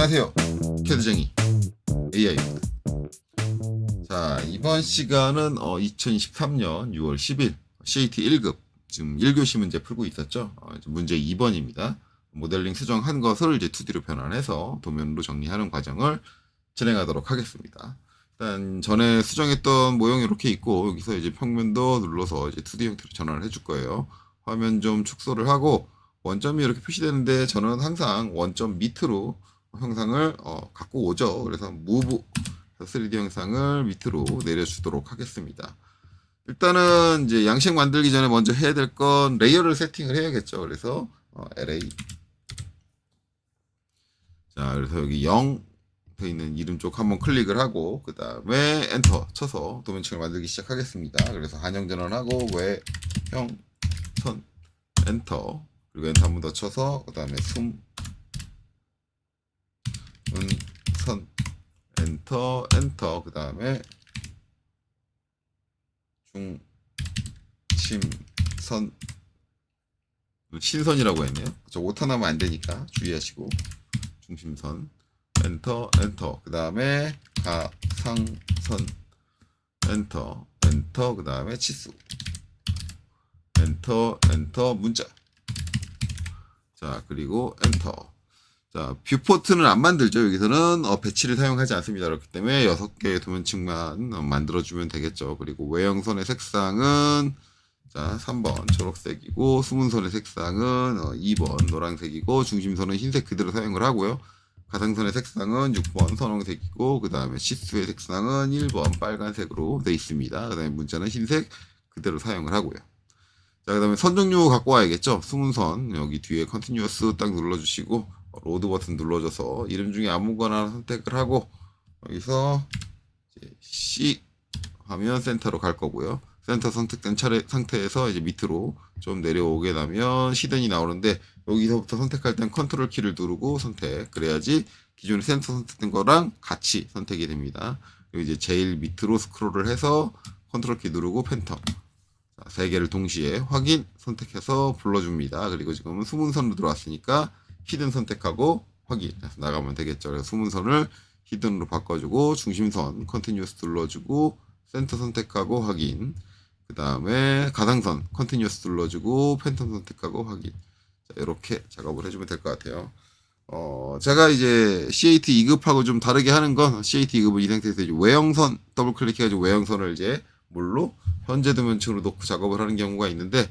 안녕하세요. 캐드쟁이 AI입니다. 자, 이번 시간은 2023년 6월 10일 CAT 1급 지금 1교시 문제 풀고 있었죠. 문제 2번입니다. 모델링 수정한 것을 이제 2D로 변환해서 도면으로 정리하는 과정을 진행하도록 하겠습니다. 일단 전에 수정했던 모형이 이렇게 있고, 여기서 이제 평면도 눌러서 이제 2D 형태로 전환을 해줄 거예요. 화면 좀 축소를 하고 원점이 이렇게 표시되는데 저는 항상 원점 밑으로 형상을 갖고 오죠. 그래서 move 3D 형상을 밑으로 내려주도록 하겠습니다. 일단은 이제 양식 만들기 전에 먼저 해야 될 건 레이어를 세팅을 해야겠죠. 그래서 LA 자, 그래서 여기 0 돼 있는 이름 쪽 한번 클릭을 하고 그 다음에 엔터 쳐서 도면층을 만들기 시작하겠습니다. 그래서 한영 전환하고 외형 선 엔터 그리고 엔터 한 번 더 쳐서 그 다음에 숨 선 엔터 그 다음에 중심선 신선이라고 했네요. 저 오타 나면 안 되니까 주의하시고 중심선 엔터 그 다음에 가상선 엔터 그 다음에 치수 엔터 문자. 자, 그리고 엔터. 자, 뷰포트는 안 만들죠. 여기서는 배치를 사용하지 않습니다. 그렇기 때문에 6개의 도면층만 만들어주면 되겠죠. 그리고 외형선의 색상은 자 3번 초록색이고, 수문선의 색상은 2번 노란색이고, 중심선은 흰색 그대로 사용을 하고요. 가상선의 색상은 6번 선홍색이고, 그 다음에 치수의 색상은 1번 빨간색으로 되어 있습니다. 그 다음에 문자는 흰색 그대로 사용을 하고요. 자, 그 다음에 선 종류 갖고 와야겠죠. 수문선 여기 뒤에 컨티뉴어스 딱 눌러주시고, 로드 버튼 눌러줘서 이름 중에 아무거나 선택을 하고, 여기서 이제 C 하면 센터로 갈 거고요. 센터 선택된 상태에서 이제 밑으로 좀 내려오게 되면 시den이 나오는데, 여기서부터 선택할 땐 컨트롤 키를 누르고 선택. 그래야지 기존에 센터 선택된 거랑 같이 선택이 됩니다. 그리고 이제 제일 밑으로 스크롤을 해서 컨트롤 키 누르고 팬텀. 자, 3개를 동시에 확인 선택해서 불러줍니다. 그리고 지금은 수문선으로 들어왔으니까 히든 선택하고 확인 나가면 되겠죠. 그래서 수문선을 히든으로 바꿔주고, 중심선 컨티뉴어스 눌러주고, 센터 선택하고 확인. 그 다음에 가상선 컨티뉴어스 눌러주고, 팬텀 선택하고 확인. 자, 이렇게 작업을 해주면 될 것 같아요. 제가 이제 CAT 2급하고 좀 다르게 하는 건, CAT 2급은 이 상태에서 이제 외형선 더블 클릭해가지고 외형선을 이제 뭘로 현재 도면층으로 놓고 작업을 하는 경우가 있는데,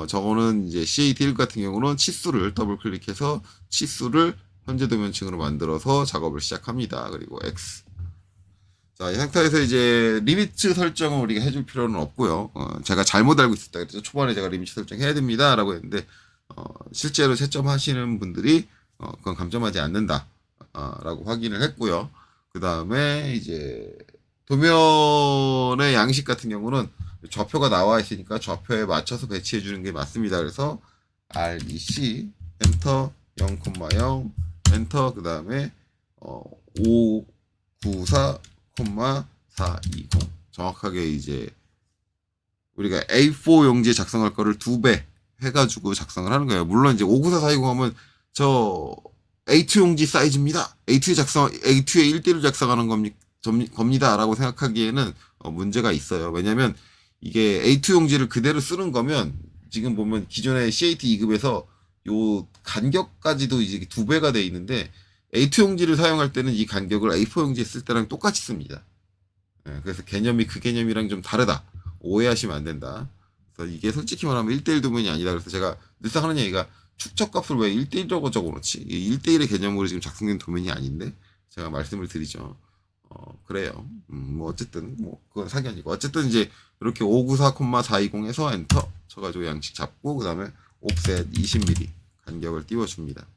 저거는 이제 CAT 1 같은 경우는 치수를 더블 클릭해서 치수를 현재 도면층으로 만들어서 작업을 시작합니다. 그리고 X. 자, 이 상태에서 이제 리미트 설정을 우리가 해줄 필요는 없고요. 제가 잘못 알고 있었다. 그래서 초반에 제가 리미트 설정해야 됩니다. 라고 했는데, 실제로 채점하시는 분들이, 그건 감점하지 않는다. 라고 확인을 했고요. 그 다음에 이제 도면의 양식 같은 경우는 좌표가 나와 있으니까 좌표에 맞춰서 배치해 주는 게 맞습니다. 그래서 REC 엔터 0,0 엔터 그 다음에 594,420 정확하게 이제 우리가 A4 용지에 작성할 거를 2배 해가지고 작성을 하는 거예요. 물론 이제 594,420 하면 저 A2 용지 사이즈입니다. A2에 1대1로 작성하는 겁니다. 라고 생각하기에는 문제가 있어요. 왜냐면 이게 A2 용지를 그대로 쓰는 거면 지금 보면 기존의 CAT 2급에서 요 간격까지도 이제 2배가 돼 있는데, A2 용지를 사용할 때는 이 간격을 A4 용지에 쓸 때랑 똑같이 씁니다. 그래서 개념이 그 개념이랑 좀 다르다. 오해하시면 안 된다. 그래서 이게 솔직히 말하면 1대1 도면이 아니다. 그래서 제가 늘상 하는 얘기가 축척값을 왜 1대1이라고 적어놓지? 1대1의 개념으로 지금 작성된 도면이 아닌데 제가 말씀을 드리죠. 그래요. 뭐 어쨌든 뭐 그건 사견이고, 어쨌든 이제 이렇게 594,420에서 엔터 쳐가지고 양식 잡고, 그 다음에 옵셋 20mm 간격을 띄워줍니다.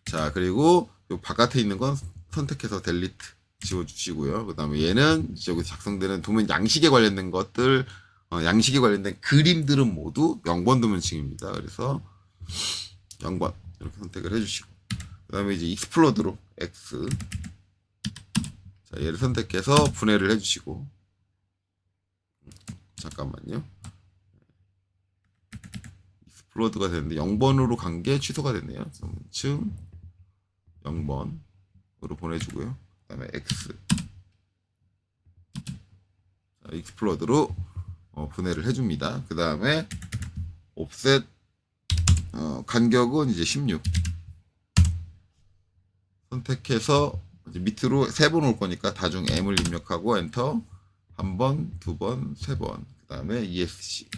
자, 그리고 요 바깥에 있는 건 선택해서 델리트 지워주시고요. 그 다음에 얘는 여기 작성되는 도면 양식에 관련된 것들, 양식에 관련된 그림들은 모두 0번 도면층입니다. 그래서 0번 이렇게 선택을 해주시고, 그 다음에 이제 익스플로드로 X. 자, 얘를 선택해서 분해를 해주시고, 잠깐만요. 익스플로드가 됐는데 0번으로 간 게 취소가 됐네요. 층 0번으로 보내주고요. 그 다음에 X. 자, 익스플로드로 분해를 해줍니다. 그 다음에 옵셋 간격은 이제 16 선택해서 이제 밑으로 3번 올 거니까 다중 M을 입력하고 엔터. 1번, 2번, 3번. 그 다음에 ESC.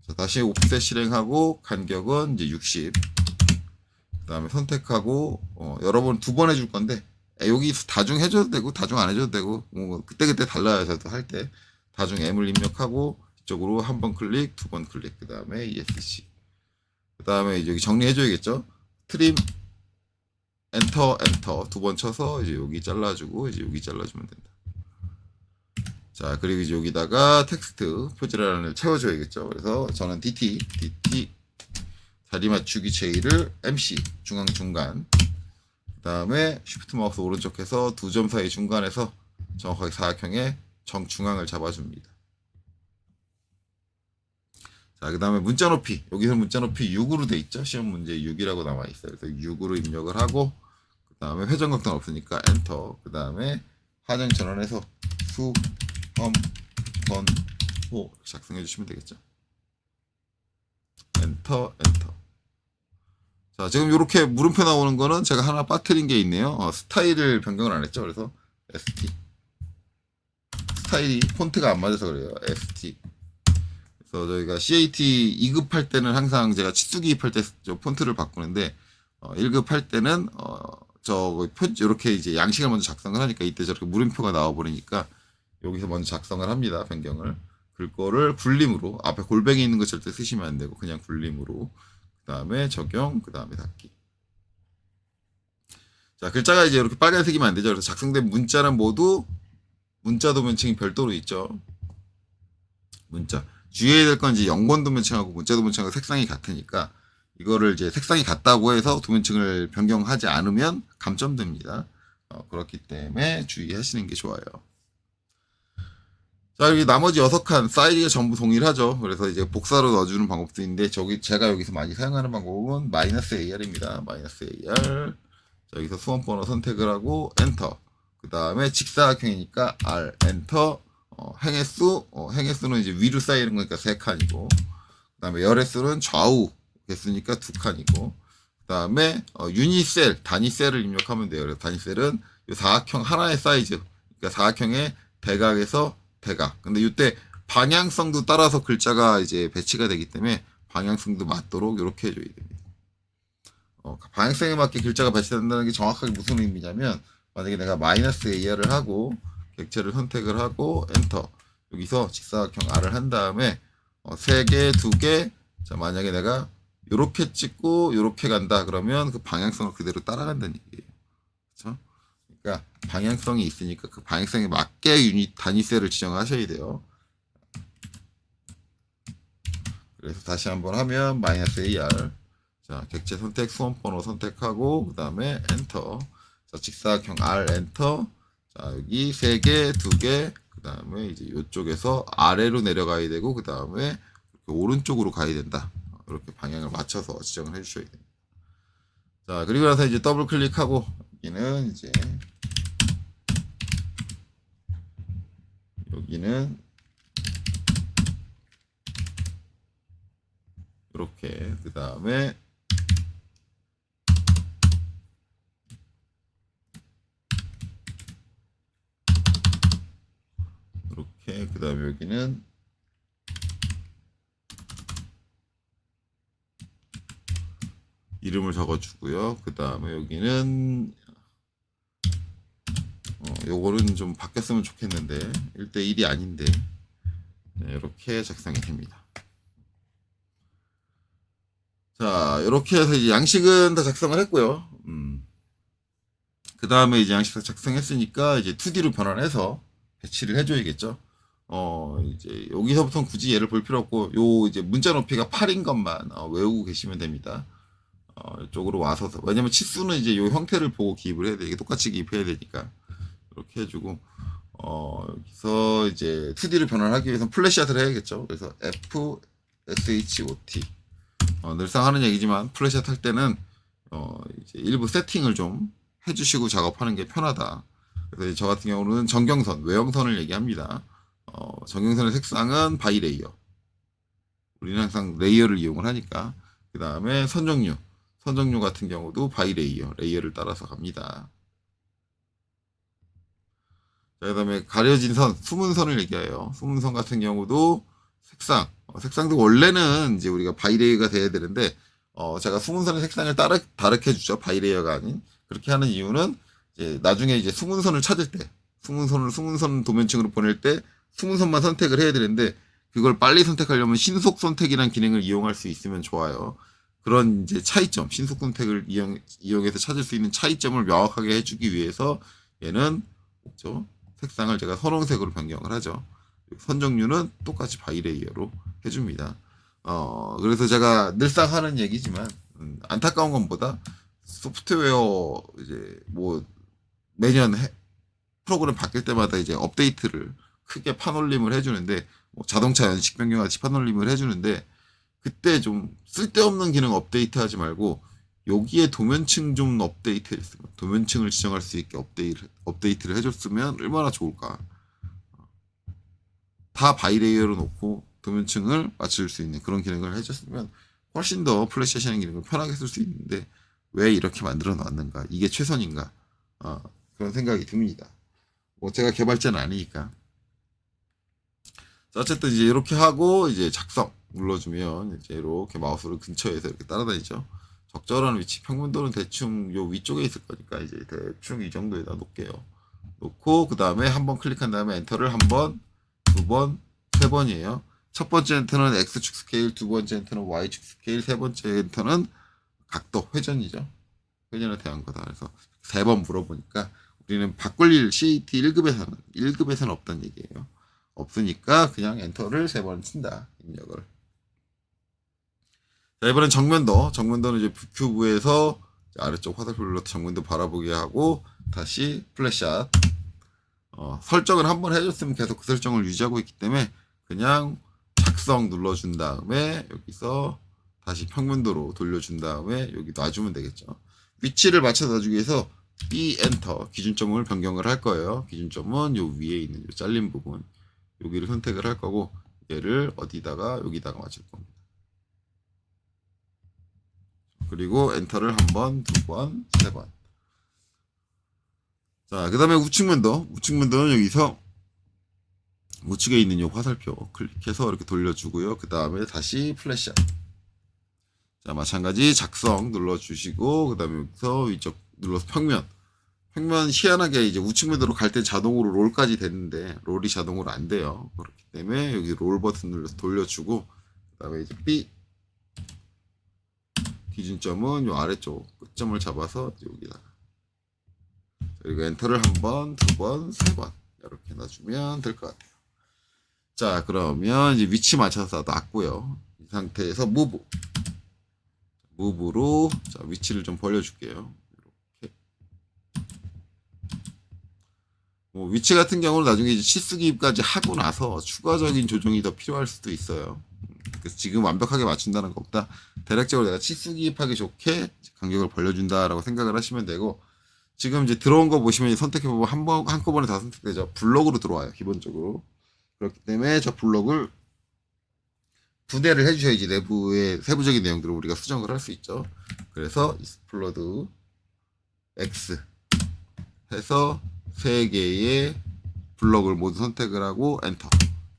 자, 다시 옵셋 실행하고 간격은 이제 60. 그 다음에 선택하고 여러 번 2번 해줄 건데 여기 다중 해줘도 되고 다중 안 해줘도 되고 뭐 그때그때 달라요. 저도 할 때 다중 M을 입력하고 이쪽으로 1번 클릭, 2번 클릭. 그 다음에 ESC. 그 다음에 여기 정리해줘야겠죠. 트림 엔터 2번 쳐서 이제 여기 잘라주고 이제 여기 잘라주면 된다. 자, 그리고 이제 여기다가 텍스트 표지란을 채워줘야겠죠. 그래서 저는 DT 자리 맞추기 제의를 MC 중간. 그 다음에 쉬프트 마우스 오른쪽 해서 2점 사이 중간에서 정확하게 사각형의 정중앙을 잡아줍니다. 자, 그 다음에 문자 높이. 여기서 문자 높이 6으로 돼 있죠. 시험 문제 6이라고 나와 있어요. 그래서 6으로 입력을 하고, 그 다음에 회전 각도는 없으니까 엔터. 그 다음에 하정 전원해서 수, 험, 번, 호 작성해 주시면 되겠죠. 엔터. 자, 지금 이렇게 물음표 나오는 거는 제가 하나 빠뜨린 게 있네요. 스타일을 변경을 안 했죠. 그래서 ST. 스타일이 폰트가 안 맞아서 그래요. ST. 그래서 저희가 CAT 2급 할 때는 항상 제가 치수기입할 때 폰트를 바꾸는데 1급 할 때는 이렇게 이제 양식을 먼저 작성을 하니까 이때 저렇게 물음표가 나와 버리니까 여기서 먼저 작성을 합니다. 변경을. 그거를 굴림으로 앞에 골뱅이 있는 거 절대 쓰시면 안 되고 그냥 굴림으로. 그 다음에 적용, 그 다음에 닫기. 자, 글자가 이제 이렇게 빨간색이면 안 되죠. 그래서 작성된 문자는 모두 문자 도면층이 별도로 있죠. 문자. 주의해야 될 건 이제 0번 도면층하고 문자 도면층하고 색상이 같으니까 이거를 이제 색상이 같다고 해서 도면층을 변경하지 않으면 감점됩니다. 그렇기 때문에 주의하시는 게 좋아요. 자, 여기 나머지 6칸 사이즈가 전부 동일하죠. 그래서 이제 복사로 넣어주는 방법도 있는데 제가 여기서 많이 사용하는 방법은 -AR입니다. -AR. 자, 여기서 수험 번호 선택을 하고 엔터. 그 다음에 직사각형이니까 R 엔터. 행횟수 행횟수는 이제 위로 쌓이는 거니까 3칸이고, 그 다음에 열횟수는 좌우 개수니까 2칸이고, 그 다음에 유니셀 단위셀을 입력하면 돼요. 그래서 단위셀은 이 사각형 하나의 사이즈, 그러니까 사각형의 대각에서 대각. 근데 이때 방향성도 따라서 글자가 이제 배치가 되기 때문에 방향성도 맞도록 이렇게 해줘야 됩니다. 방향성에 맞게 글자가 배치된다는 게 정확하게 무슨 의미냐면, 만약에 내가 -AR을 하고 객체를 선택을 하고 엔터. 여기서 직사각형 R을 한 다음에 3개, 2개. 자, 만약에 내가 요렇게 찍고 요렇게 간다 그러면 그 방향성을 그대로 따라간다는 얘기예요. 그렇죠? 그러니까 방향성이 있으니까 그 방향성에 맞게 유닛 단위셀을 지정하셔야 돼요. 그래서 다시 한번 하면 -AR. 자, 객체 선택, 수험 번호 선택하고 그 다음에 엔터. 자, 직사각형 R 엔터. 자, 여기 3개, 2개. 그 다음에 이제 이쪽에서 아래로 내려가야 되고 그 다음에 오른쪽으로 가야 된다. 이렇게 방향을 맞춰서 지정을 해주셔야 됩니다. 자, 그리고 나서 이제 더블 클릭하고 여기는 이렇게 그 다음에 이렇게 그 다음에 여기는 이름을 적어주고요. 그 다음에 여기는 요거는 좀 바뀌었으면 좋겠는데 1대1이 아닌데 네, 이렇게 작성이 됩니다. 자, 이렇게 해서 이제 양식은 다 작성을 했고요. 그 다음에 이제 양식 다 작성했으니까 이제 2D로 변환해서 배치를 해줘야겠죠. 이제 여기서부터는 굳이 얘를 볼 필요 없고 요 이제 문자 높이가 8인 것만 외우고 계시면 됩니다. 이쪽으로 와서 왜냐면 치수는 이제 요 형태를 보고 기입을 해야 돼. 이게 똑같이 기입해야 되니까 이렇게 해주고 여기서 이제 2D로 변환하기 위해서 플래시아트를 해야겠죠. 그래서 FSHOT 늘상 하는 얘기지만 플래시아트 할 때는 이제 일부 세팅을 좀 해주시고 작업하는 게 편하다. 그래서 저 같은 경우는 정경선, 외형선을 얘기합니다. 정경선의 색상은 바이 레이어. 우리는 항상 레이어를 이용을 하니까. 그 다음에 선정류. 선정류 같은 경우도 바이 레이어, 레이어를 따라서 갑니다. 자, 그 다음에 가려진 선, 숨은 선을 얘기해요. 숨은 선 같은 경우도 색상, 색상도 원래는 이제 우리가 바이 레이어가 돼야 되는데, 제가 숨은 선의 색상을 다르게 해주죠. 바이 레이어가 아닌. 그렇게 하는 이유는 이제 나중에 이제 숨은 선을 찾을 때, 숨은 선 도면층으로 보낼 때 숨은 선만 선택을 해야 되는데, 그걸 빨리 선택하려면 신속 선택이라는 기능을 이용할 수 있으면 좋아요. 그런 이제 차이점, 신속 선택을 이용해서 찾을 수 있는 차이점을 명확하게 해주기 위해서 얘는 뭐죠? 색상을 제가 선홍색으로 변경을 하죠. 선정류는 똑같이 바이레이어로 해줍니다. 그래서 제가 늘상 하는 얘기지만, 안타까운 것보다 소프트웨어 이제 뭐 매년 프로그램 바뀔 때마다 이제 업데이트를 크게 판올림을 해주는데, 뭐 자동차 연식 변경 같이 판올림을 해주는데, 그때 좀 쓸데없는 기능 업데이트 하지 말고 여기에 도면층 좀 업데이트 했으면, 도면층을 지정할 수 있게 업데이트를 해줬으면 얼마나 좋을까. 다 바이레이어로 놓고 도면층을 맞출 수 있는 그런 기능을 해줬으면 훨씬 더 플래시 하시는 기능을 편하게 쓸 수 있는데 왜 이렇게 만들어 놨는가, 이게 최선인가, 그런 생각이 듭니다. 뭐 제가 개발자는 아니니까. 자, 어쨌든 이제 이렇게 하고 이제 작성 눌러주면 이제 이렇게 마우스를 근처에서 이렇게 따라다니죠. 적절한 위치, 평면도는 대충 요 위쪽에 있을 거니까 이제 대충 이 정도에다 놓을게요. 놓고 그 다음에 한번 클릭한 다음에 엔터를 한 번, 두 번, 세 번이에요. 첫 번째 엔터는 X축 스케일, 두 번째 엔터는 Y축 스케일, 세 번째 엔터는 각도, 회전이죠. 회전에 대한 거다. 그래서 세 번 물어보니까 우리는 바꿀 일 CAT 1급에서는 없다는 얘기예요. 없으니까 그냥 엔터를 세 번 친다. 입력을. 자, 이번엔 정면도는 이제 뷰큐브에서 아래쪽 화살표 눌러서 정면도 바라보게 하고 다시 플래시샷. 설정을 한번 해줬으면 계속 그 설정을 유지하고 있기 때문에 그냥 작성 눌러준 다음에 여기서 다시 평면도로 돌려준 다음에 여기 놔주면 되겠죠. 위치를 맞춰서 놔주기 위해서 B 엔터 기준점을 변경을 할 거예요. 기준점은 요 위에 있는 요 잘린 부분 여기를 선택을 할 거고 얘를 어디다가 여기다가 맞출 겁니다. 그리고 엔터를 한 번, 두 번, 세 번. 자, 그 다음에 우측면도는 여기서 우측에 있는 요 화살표 클릭해서 이렇게 돌려주고요. 그 다음에 다시 플래시샷. 자, 마찬가지 작성 눌러주시고 그 다음에 여기서 위쪽 눌러서 평면 희한하게 이제 우측면도로 갈 때 자동으로 롤까지 됐는데 롤이 자동으로 안 돼요. 그렇기 때문에 여기 롤 버튼 눌러서 돌려주고 그 다음에 이제 B 기준점은 요 아래쪽 끝점을 잡아서 여기다가 그리고 엔터를 한 번, 두 번, 세 번 이렇게 놔주면 될 것 같아요. 자, 그러면 이제 위치 맞춰서 놨고요. 이 상태에서 무브로 자, 위치를 좀 벌려줄게요. 이렇게. 뭐 위치 같은 경우는 나중에 이제 치수 기입까지 하고 나서 추가적인 조정이 더 필요할 수도 있어요. 그래서 지금 완벽하게 맞춘다는 것보다 대략적으로 내가 치수 기입하기 좋게 간격을 벌려준다라고 생각을 하시면 되고, 지금 이제 들어온 거 보시면 선택해보면 한꺼번에 다 선택되죠. 블록으로 들어와요, 기본적으로. 그렇기 때문에 저 블록을 분해를 해주셔야지 내부의 세부적인 내용들을 우리가 수정을 할 수 있죠. 그래서 익스플로드 X 해서 세 개의 블록을 모두 선택을 하고 엔터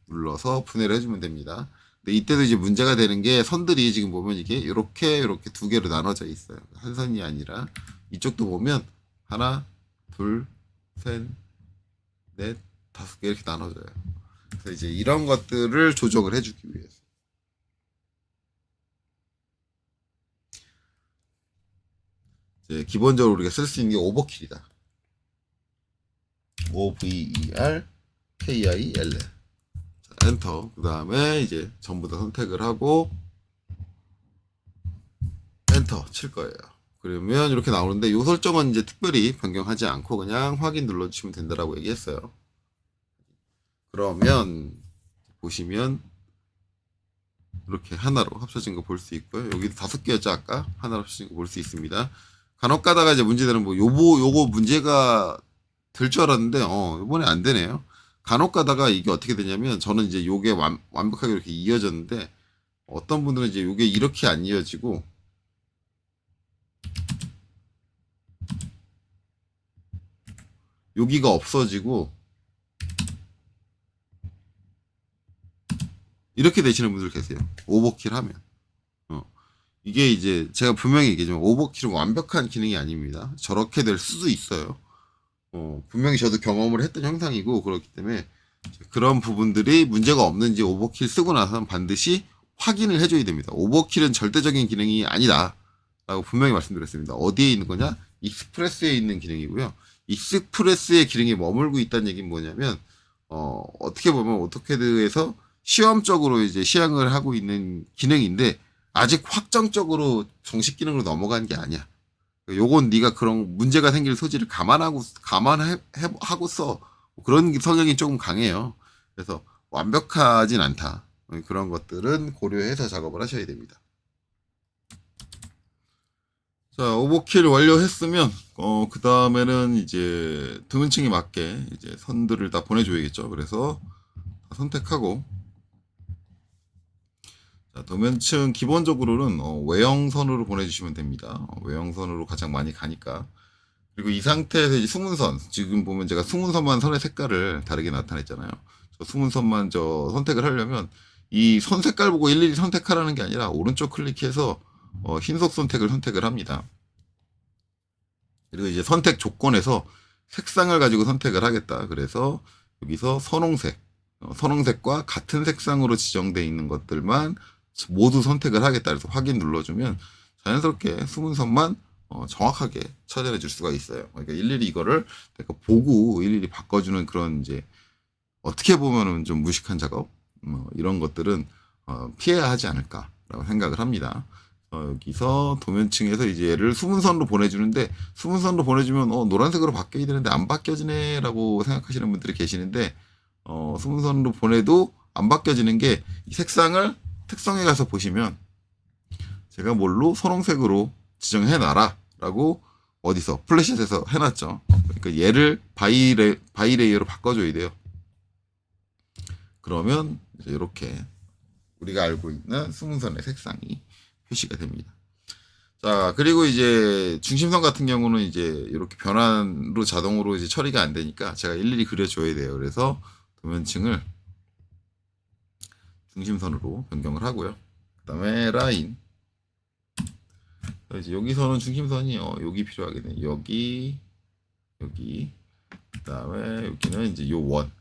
눌러서 분해를 해주면 됩니다. 근데 이때도 이제 문제가 되는 게 선들이 지금 보면 이게 이렇게 두 개로 나눠져 있어요. 한 선이 아니라 이쪽도 보면 하나, 둘, 셋, 넷, 다섯 개 이렇게 나눠져요. 그래서 이제 이런 것들을 조정을 해주기 위해서. 이제 기본적으로 우리가 쓸 수 있는 게 오버킬이다. OVERKIL. 엔터. 그 다음에 이제 전부 다 선택을 하고 엔터 칠 거예요. 그러면 이렇게 나오는데 이 설정은 이제 특별히 변경하지 않고 그냥 확인 눌러주시면 된다라고 얘기했어요. 그러면 보시면 이렇게 하나로 합쳐진 거 볼 수 있고요. 여기도 5개였죠, 아까? 하나로 합쳐진 거 볼 수 있습니다. 간혹 가다가 이제 문제되는 뭐 요거 문제가 될 줄 알았는데 이번에 안 되네요. 간혹 가다가 이게 어떻게 되냐면 저는 이제 요게 완벽하게 이렇게 이어졌는데 어떤 분들은 이제 요게 이렇게 안 이어지고 여기가 없어지고 이렇게 되시는 분들 계세요. 오버킬 하면. 이게 이제 제가 분명히 얘기하지만 오버킬은 완벽한 기능이 아닙니다. 저렇게 될 수도 있어요. 분명히 저도 경험을 했던 형상이고 그렇기 때문에 그런 부분들이 문제가 없는지 오버킬 쓰고 나서는 반드시 확인을 해줘야 됩니다. 오버킬은 절대적인 기능이 아니다. 라고 분명히 말씀드렸습니다. 어디에 있는 거냐? 익스프레스에 있는 기능이고요. 익스프레스의 기능이 머물고 있다는 얘기는 뭐냐면, 어떻게 보면 오토캐드에서 시험적으로 이제 시행을 하고 있는 기능인데, 아직 확정적으로 정식 기능으로 넘어간 게 아니야. 요건 네가 그런 문제가 생길 소지를 감안하고 써. 그런 성향이 조금 강해요. 그래서 완벽하진 않다. 그런 것들은 고려해서 작업을 하셔야 됩니다. 자, 오버킬 완료했으면, 그 다음에는 이제 도면층에 맞게 이제 선들을 다 보내줘야겠죠. 그래서 다 선택하고, 자, 도면층 기본적으로는 외형선으로 보내주시면 됩니다. 외형선으로 가장 많이 가니까. 그리고 이 상태에서 이제 숨은선, 지금 보면 제가 숨은선만 선의 색깔을 다르게 나타냈잖아요. 저 숨은선만 선택을 하려면 이 선 색깔 보고 일일이 선택하라는 게 아니라 오른쪽 클릭해서 흰색 선택을 선택을 합니다. 그리고 이제 선택 조건에서 색상을 가지고 선택을 하겠다. 그래서 여기서 선홍색, 선홍색과 같은 색상으로 지정되어 있는 것들만 모두 선택을 하겠다. 그래서 확인 눌러주면 자연스럽게 숨은선만 정확하게 찾아내 줄 수가 있어요. 그러니까 일일이 이거를 내가 보고 일일이 바꿔주는 그런 이제 어떻게 보면은 좀 무식한 작업 이런 것들은 피해야 하지 않을까라고 생각을 합니다. 여기서 도면층에서 이제 얘를 수문선으로 보내주는데 수문선으로 보내주면 노란색으로 바뀌어야 되는데 안 바뀌어지네라고 생각하시는 분들이 계시는데 수문선으로 보내도 안 바뀌어지는 게 이 색상을 특성에 가서 보시면 제가 뭘로 선홍색으로 지정해 놔라 라고 어디서 플래시에서 해놨죠. 그러니까 얘를 바이레이어로 바꿔줘야 돼요. 그러면 이제 이렇게 우리가 알고 있는 수문선의 색상이 표시가 됩니다. 자, 그리고 이제 중심선 같은 경우는 이제 이렇게 변환으로 자동으로 이제 처리가 안 되니까 제가 일일이 그려줘야 돼요. 그래서 도면층을 중심선으로 변경을 하고요. 그 다음에 라인. 이제 여기서는 중심선이 여기 필요하겠네. 여기. 그 다음에 여기는 이제 요 원.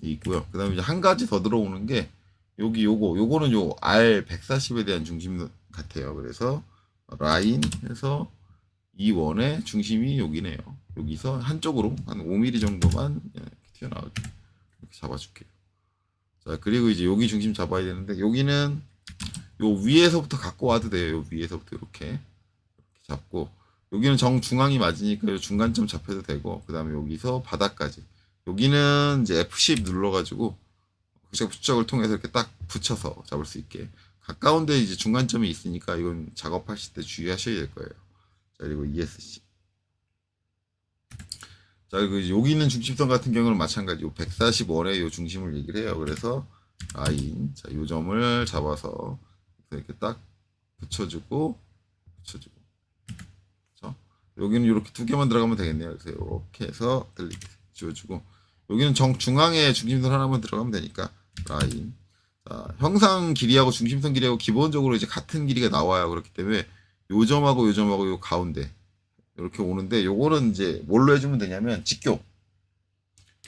있고요. 그 다음에 이제 한 가지 더 들어오는 게 요거는 요 R140에 대한 중심 같아요. 그래서 라인 해서 이 원의 중심이 여기네요. 여기서 한쪽으로 한 5mm 정도만 튀어나오게 이렇게 잡아줄게요. 자, 그리고 이제 여기 중심 잡아야 되는데 여기는 요 위에서부터 갖고 와도 돼요. 요 위에서부터 이렇게 잡고 여기는 정중앙이 맞으니까 요 중간점 잡혀도 되고 그 다음에 여기서 바닥까지 여기는 이제 F10 눌러가지고 극적 부착을 통해서 이렇게 딱 붙여서 잡을 수 있게 가까운데 이제 중간점이 있으니까 이건 작업하실 때 주의하셔야 될 거예요. 자, 그리고 ESC. 자, 그리고 여기 있는 중심선 같은 경우는 마찬가지고 140원의 요 중심을 얘기를 해요. 그래서 라인, 자, 요 점을 잡아서 이렇게 딱 붙여주고. 그렇죠? 여기는 이렇게 두 개만 들어가면 되겠네요. 그래서 이렇게 해서 델리트 지워주고. 여기는 정중앙에 중심선 하나만 들어가면 되니까 라인. 자, 형상 길이하고 중심선 길이하고 기본적으로 이제 같은 길이가 나와요. 그렇기 때문에 요 점하고 요 점하고 요 가운데 이렇게 오는데 요거는 이제 뭘로 해주면 되냐면 직교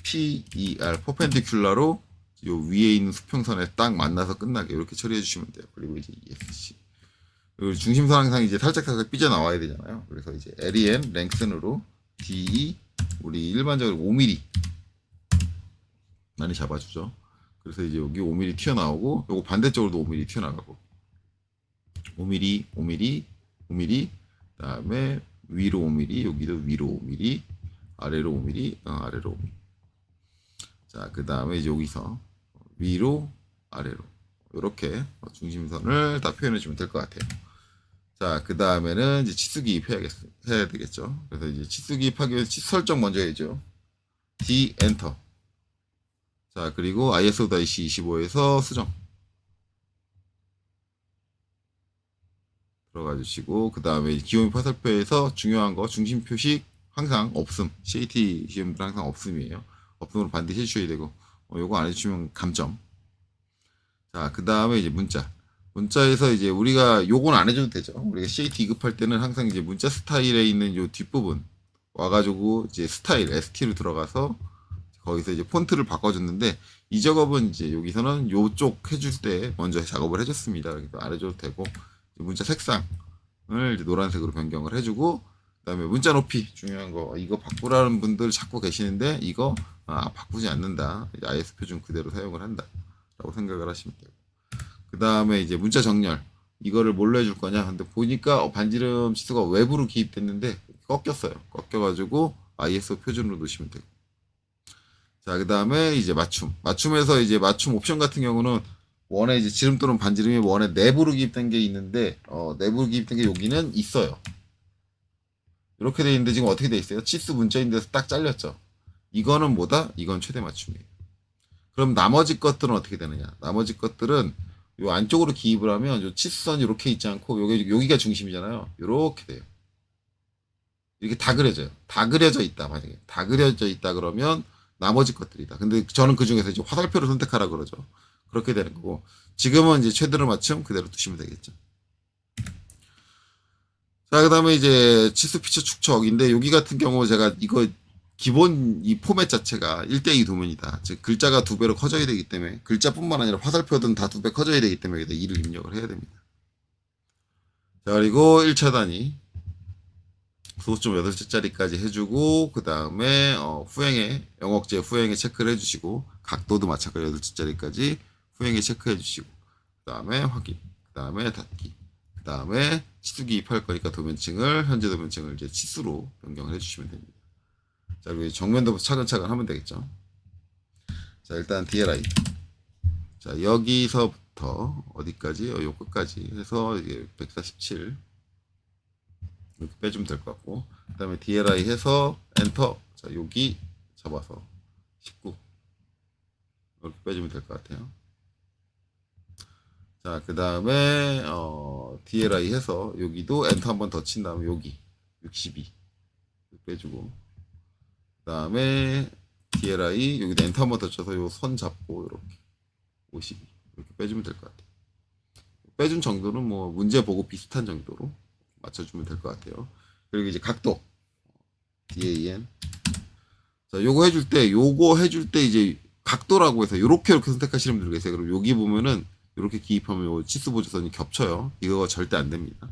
PER 퍼펜디큘라로 요 위에 있는 수평선에 딱 만나서 끝나게 이렇게 처리해 주시면 돼요. 그리고 이제 ESC. 그리고 중심선 항상 이제 살짝 삐져 나와야 되잖아요. 그래서 이제 LEM 랭슨으로 DE 우리 일반적으로 5mm 많이 잡아주죠. 그래서 이제 여기 5mm 튀어나오고 요거 반대쪽으로도 5mm 튀어나가고 5mm 그 다음에 위로 5mm 여기도 위로 5mm 아래로 5mm 아래로 5mm 자, 그 다음에 이제 여기서 위로 아래로 이렇게 중심선을 다 표현해 주면 될 것 같아요. 자, 그 다음에는 이제 치수 해야 되겠죠. 그래서 이제 치수 기입하기 위해서 치수 설정 먼저 해야죠. D 엔터. 자, 그리고 ISO-25에서 수정 들어가 주시고, 그 다음에 기호미 화살표에서 중요한 거 중심 표시 항상 없음. CAT 시험들 항상 없음이에요. 없음으로 반드시 해주셔야 되고, 요거 안 해주시면 감점. 자, 그 다음에 이제 문자. 문자에서 이제 우리가 요건 안 해줘도 되죠. 우리가 CAT 2급할 때는 항상 이제 문자 스타일에 있는 요 뒷부분 와가지고 이제 스타일 ST로 들어가서 거기서 이제 폰트를 바꿔줬는데, 이 작업은 이제 여기서는 요쪽 해줄 때 먼저 작업을 해줬습니다. 그래서 안 해줘도 되고, 문자 색상을 이제 노란색으로 변경을 해주고, 그다음에 문자 높이 중요한 거, 이거 바꾸라는 분들 자꾸 계시는데 이거 바꾸지 않는다. IS 표준 그대로 사용을 한다라고 생각을 하시면 돼요. 그 다음에 이제 문자 정렬, 이거를 뭘로 해줄 거냐? 근데 보니까 반지름 치수가 외부로 기입됐는데 꺾였어요. 꺾여가지고 ISO 표준으로 놓으시면 되고. 자, 그 다음에 이제 맞춤에서 이제 맞춤 옵션 같은 경우는 원에 이제 지름 또는 반지름이 원에 내부로 기입된 게 있는데, 내부로 기입된 게 여기는 있어요. 이렇게 돼 있는데 지금 어떻게 돼 있어요? 치수 문자인 데서 딱 잘렸죠. 이거는 뭐다? 이건 최대 맞춤이에요. 그럼 나머지 것들은 어떻게 되느냐? 나머지 것들은 요 안쪽으로 기입을 하면 요 치수선이 이렇게 있지 않고 여기가 중심이잖아요. 이렇게 돼요. 이렇게 다 그려져요. 다 그려져 있다. 만약에 다 그려져 있다 그러면 나머지 것들이다. 근데 저는 그 중에서 이제 화살표를 선택하라 그러죠. 그렇게 되는 거고, 지금은 이제 최대로 맞춤 그대로 두시면 되겠죠. 자, 그 다음에 이제 치수 피처 축척인데, 여기 같은 경우 제가 이거 기본 이 포맷 자체가 1대2 도면이다. 즉, 글자가 2배로 커져야 되기 때문에, 글자뿐만 아니라 화살표든 다 2배 커져야 되기 때문에 여기다 2를 입력을 해야 됩니다. 자, 그리고 1차 단위. 소수점 8자짜리까지 해주고, 그 다음에, 영역제 후행에 체크를 해주시고, 각도도 마찬가지로 8자짜리까지 후행에 체크해 주시고, 그 다음에 확인, 그 다음에 닫기. 그 다음에 치수 기입할 거니까 도면층을, 현재 도면층을 이제 치수로 변경을 해주시면 됩니다. 자, 그리고 정면도 차근차근 하면 되겠죠. 자, 일단 DLI. 자, 여기서부터 어디까지? 요 끝까지 해서 이게 147. 이렇게 빼주면 될 것 같고, 그 다음에 DLI 해서 엔터. 자, 여기 잡아서 19. 이렇게 빼주면 될 것 같아요. 자, 그 다음에 DLI 해서 여기도 엔터 한 번 더 친 다음에 여기 62 빼주고, 그 다음에 DLI 여기도 엔터 한 번 더 쳐서 요 선 잡고 이렇게 52 이렇게 빼주면 될 것 같아요. 빼준 정도는 뭐 문제 보고 비슷한 정도로 맞춰주면 될 것 같아요. 그리고 이제 각도 DAN. 자, 요거 해줄 때 이제 각도라고 해서 이렇게 선택하시는 분들 계세요. 그럼 여기 보면은 이렇게 기입하면 요 치수 보조선이 겹쳐요. 이거 절대 안 됩니다.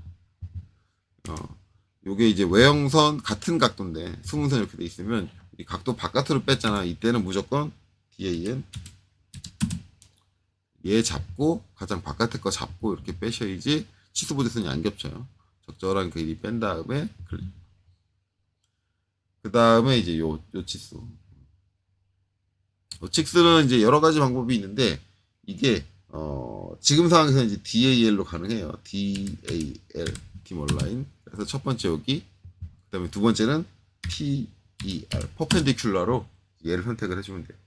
요게 이제 외형선 같은 각도인데 수문선 이렇게 돼 있으면 이 각도 바깥으로 뺐잖아. 이때는 무조건 DAN 얘 잡고 가장 바깥에 거 잡고 이렇게 빼셔야지 치수 보조선이 안 겹쳐요. 적절한 길이 뺀 다음에 클릭. 그 다음에 이제 요 치수. 요 치수는 이제 여러 가지 방법이 있는데, 이게 지금 상황에서는 이제 DAL로 가능해요. DAL, 팀 온라인. 그래서 첫 번째 여기, 그 다음에 두 번째는 PER, 퍼펜디큘러로 얘를 선택을 해주면 돼요.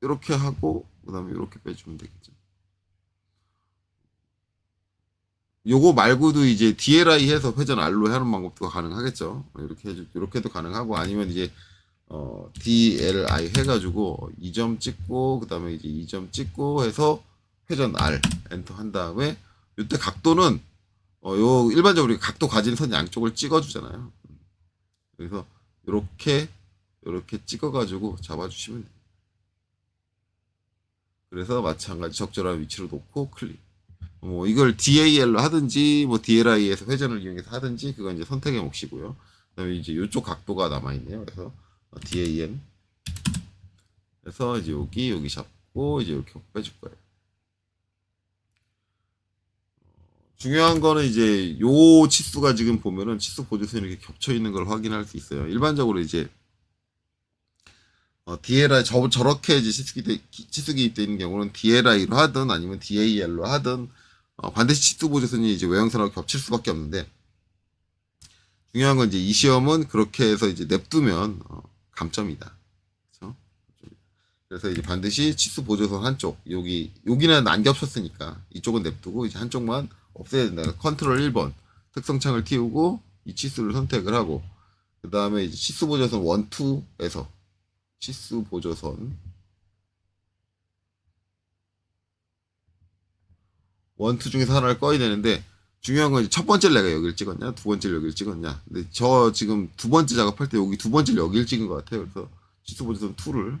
이렇게 하고, 그 다음에 이렇게 빼주면 되겠죠. 요거 말고도 이제 DLI 해서 회전 R로 하는 방법도 가능하겠죠. 이렇게도 가능하고, 아니면 이제 DLI 해가지고 2점 찍고, 그 다음에 이제 2점 찍고 해서 회전 R 엔터 한 다음에, 이때 각도는 요 일반적으로 각도 가진 선 양쪽을 찍어주잖아요. 그래서 이렇게 찍어가지고 잡아주시면 돼요. 그래서 마찬가지 적절한 위치로 놓고 클릭. 뭐 이걸 DAL로 하든지 뭐 DLI에서 회전을 이용해서 하든지 그건 이제 선택의 몫이고요. 그다음에 이제 이쪽 각도가 남아 있네요. 그래서 DAN 그래서 이제 여기 잡고 이제 이렇게 빼줄 거예요. 중요한 거는 이제 요 치수가 지금 보면은 치수 보조선이 이렇게 겹쳐 있는 걸 확인할 수 있어요. 일반적으로 이제 DLI 저렇게 이제 치수 기입되어 있는 경우는 DLI로 하든 아니면 DAL로 하든 반드시 치수 보조선이 이제 외형선하고 겹칠 수밖에 없는데, 중요한 건 이제 이 시험은 그렇게 해서 이제 냅두면 감점이다. 그렇죠? 그래서 이제 반드시 치수 보조선 한쪽, 여기는 안 겹쳤으니까 이쪽은 냅두고 이제 한쪽만 없애야 된다. 컨트롤 1번 특성창을 띄우고 이 치수를 선택을 하고, 그 다음에 이제 치수 보조선 1, 2에서 치수 보조선 1, 2 중에서 하나를 꺼야 되는데, 중요한 건 첫 번째를 내가 여기를 찍었냐, 두 번째를 여기를 찍었냐. 근데 저 지금 두 번째 작업할 때 여기 두 번째를 여기를 찍은 것 같아요. 그래서 치수 보조선 2를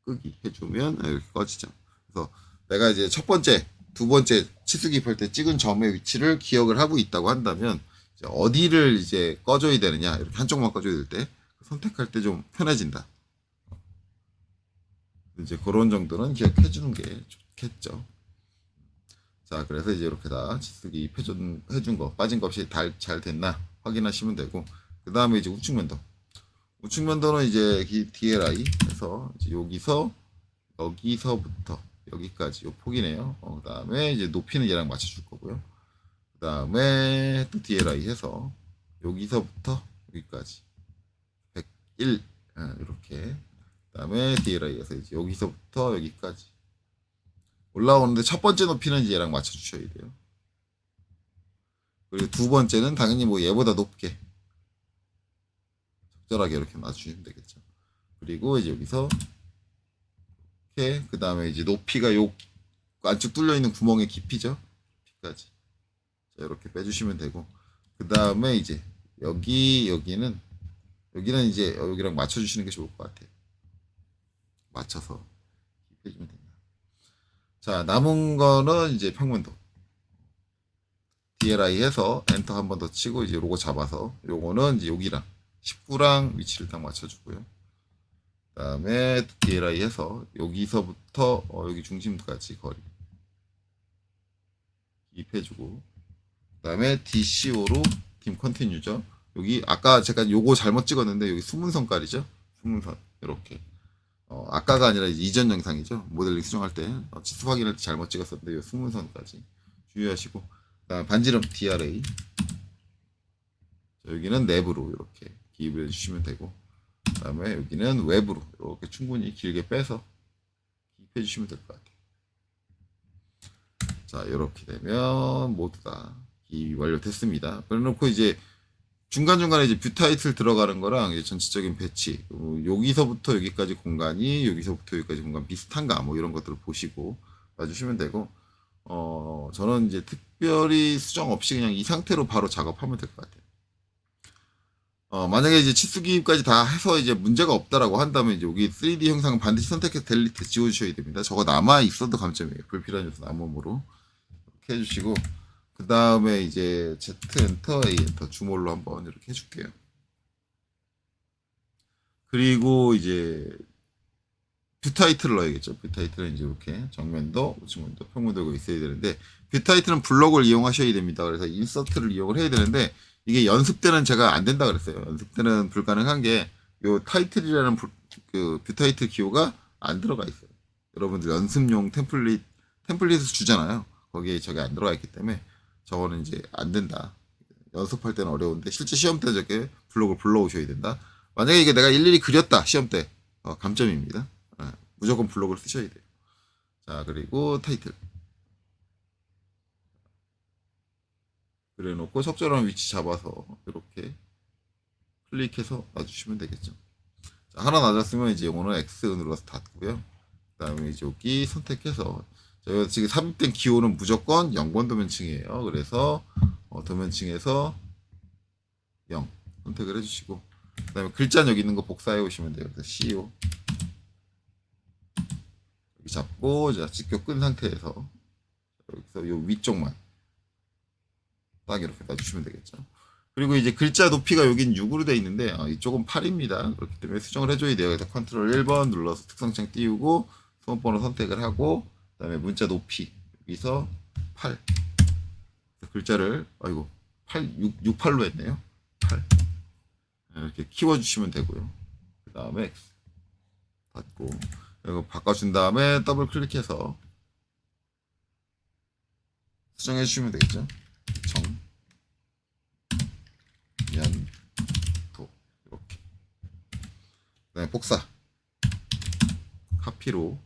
끄기 해주면 이렇게 꺼지죠. 그래서 내가 이제 첫 번째, 두 번째 치수 기입할 때 찍은 점의 위치를 기억을 하고 있다고 한다면, 이제 어디를 이제 꺼줘야 되느냐, 이렇게 한쪽만 꺼줘야 될 때 선택할 때 좀 편해진다. 이제 그런 정도는 기억해 주는 게 좋겠죠. 자, 그래서 이제 이렇게 다 치수 기입해준 거, 빠진 거 없이 잘 됐나 확인하시면 되고, 그 다음에 이제 우측 면도. 우측 면도는 이제 DLI 해서 이제 여기서부터 여기까지 요 폭이네요. 그 다음에 이제 높이는 얘랑 맞춰줄 거고요. 그 다음에 또 DLI 해서 여기서부터 여기까지 101 이렇게. 그 다음에 DLI 해서 이제 여기서부터 여기까지 올라오는데, 첫 번째 높이는 이제 얘랑 맞춰주셔야 돼요. 그리고 두 번째는 당연히 뭐 얘보다 높게 적절하게 이렇게 놔주시면 되겠죠. 그리고 이제 여기서 이렇게, 그 다음에 이제 높이가 요 안쪽 뚫려 있는 구멍의 깊이죠. 깊이까지. 자, 이렇게 빼주시면 되고, 그 다음에 이제 여기는 이제 여기랑 맞춰주시는 게 좋을 것 같아요. 맞춰서 해주면 됩니다. 자, 남은 거는 이제 평면도. DLI 해서 엔터 한 번 더 치고 이제 로고 잡아서, 요거는 이제 여기랑 19랑 위치를 딱 맞춰주고요. 그 다음에 DLI 해서 여기서부터 여기 중심까지 거리 기입해주고, 그 다음에 DCO로 팀 컨티뉴죠. 여기 아까 제가 요거 잘못 찍었는데 여기 수문선 깔이죠. 수문선 이렇게. 아까가 아니라 이전 영상이죠. 모델링 수정할 때 치수 확인할 때 잘못 찍었었는데 요 수문선까지 주의하시고, 그다음 반지름 DRA. 자, 여기는 내부로 이렇게 기입을 해주시면 되고, 그다음에 여기는 외부로 이렇게 충분히 길게 빼서 기입해 주시면 될 것 같아요. 자, 이렇게 되면 모두 다 기입이 완료됐습니다. 그래놓고 이제 중간중간에 이제 뷰 타이틀 들어가는 거랑 이제 전체적인 배치, 여기서부터 여기까지 공간이 여기서부터 여기까지 공간 비슷한가, 뭐 이런 것들을 보시고 봐주시면 되고, 저는 이제 특별히 수정 없이 그냥 이 상태로 바로 작업하면 될 것 같아요. 만약에 이제 치수 기입까지 다 해서 이제 문제가 없다라고 한다면, 이제 여기 3D 형상은 반드시 선택해서 델리트 지워주셔야 됩니다. 저거 남아 있어도 감점이에요. 불필요한 요소 남음으로 이렇게 해주시고, 그 다음에 이제 Z 엔터, A 엔터 주몰로 한번 이렇게 해줄게요. 그리고 이제 뷰 타이틀을 넣어야겠죠. 뷰 타이틀은 이제 이렇게 정면도, 우측면도, 평면도가 있어야 되는데, 뷰 타이틀은 블럭을 이용하셔야 됩니다. 그래서 인서트를 이용을 해야 되는데, 이게 연습 때는 제가 안 된다 그랬어요. 연습 때는 불가능한 게, 요 타이틀이라는 그 뷰 타이틀 기호가 안 들어가 있어요. 여러분들 연습용 템플릿을 주잖아요. 거기에 저게 안 들어가 있기 때문에 저거는 이제 안 된다. 연습할 때는 어려운데 실제 시험 때 저게 블록을 불러오셔야 된다. 만약에 이게 내가 일일이 그렸다 시험 때 감점입니다. 무조건 블록을 쓰셔야 돼요. 자, 그리고 타이틀 그래놓고 적절한 위치 잡아서 이렇게 클릭해서 놔주시면 되겠죠. 자, 하나 놔줬으면 이제 이거는 X 눌러서 닫고요. 그 다음에 이제 여기 선택해서, 저희가 지금 삽입된 기호는 무조건 0번 도면층이에요. 그래서 도면층에서 0 선택을 해주시고, 그 다음에 글자는 여기 있는 거 복사해 오시면 돼요. 그래서 CO 여기 잡고, 자, 직교 끈 상태에서 여기서 요 위쪽만 딱 이렇게 놔주시면 되겠죠. 그리고 이제 글자 높이가 여긴 6으로 되어 있는데 이쪽은 8입니다. 그렇기 때문에 수정을 해줘야 돼요. 그래서 컨트롤 1번 눌러서 특성창 띄우고 수험번호 선택을 하고, 그 다음에 문자 높이 여기서 8 글자를 68로 했네요. 8 이렇게 키워주시면 되고요. 그 다음에 X 닫고, 이거 바꿔준 다음에 더블 클릭해서 수정해 주시면 되겠죠. 정면도 이렇게. 그다음에 복사 카피로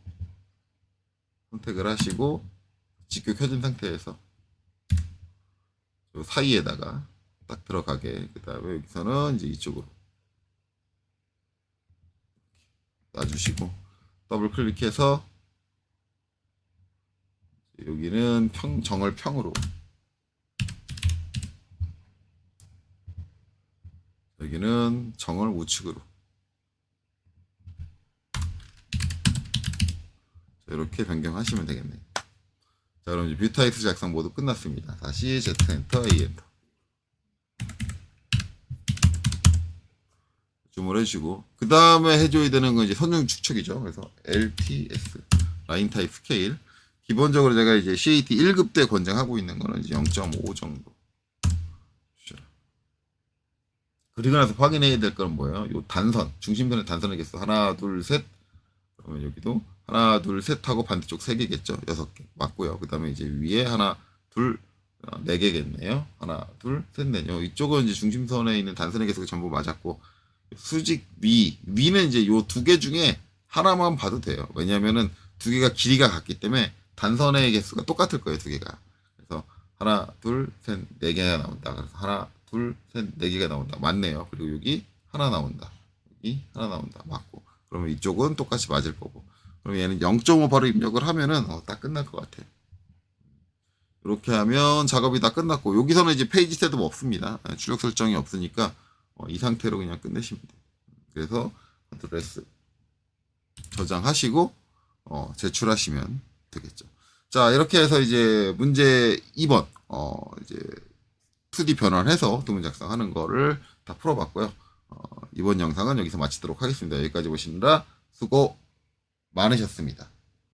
선택을 하시고 직교 켜진 상태에서 요 사이에다가 딱 들어가게. 그다음에 여기서는 이제 이쪽으로 놔주시고 더블 클릭해서 여기는 정을 평으로, 여기는 정을 우측으로. 이렇게 변경하시면 되겠네요. 자, 그럼 이제 뷰타이트 작성 모두 끝났습니다. 다시 Z 엔터, A 엔터. 줌을 해주고, 그 다음에 해줘야 되는 건 이제 선형 축척이죠. 그래서 LTS, 라인 타입 스케일. 기본적으로 제가 이제 CAT 1급 때 권장하고 있는 거는 이제 0.5 정도. 그리고 나서 확인해야 될 건 뭐예요? 요 단선, 중심선의 단선의 개수. 하나, 둘, 셋. 그러면 여기도 하나, 둘, 셋 하고 반대쪽 3개겠죠? 6개. 맞고요. 그 다음에 이제 위에 하나, 둘, 4개겠네요. 하나, 둘, 셋, 넷. 이쪽은 이제 중심선에 있는 단선의 개수가 전부 맞았고, 수직 위는 이제 요 2개 중에 하나만 봐도 돼요. 왜냐면은 2개가 길이가 같기 때문에 단선의 개수가 똑같을 거예요, 2개가. 그래서 하나, 둘, 셋, 4개가 나온다. 그래서 하나, 둘, 셋, 4개가 나온다. 맞네요. 그리고 여기 하나 나온다. 여기 하나 나온다. 맞고. 그러면 이쪽은 똑같이 맞을 거고. 그럼 얘는 0.5 바로 입력을 하면은 딱 끝날 것 같아요. 이렇게 하면 작업이 다 끝났고, 여기서는 이제 페이지 셋업 없습니다. 출력 설정이 없으니까 이 상태로 그냥 끝내시면 돼요. 그래서 컨트롤 S 저장하시고 제출하시면 되겠죠. 자, 이렇게 해서 이제 문제 2번 이제 2D 변환해서 도문 작성하는 거를 다 풀어봤고요. 이번 영상은 여기서 마치도록 하겠습니다. 여기까지 보시느라 수고 많으셨습니다.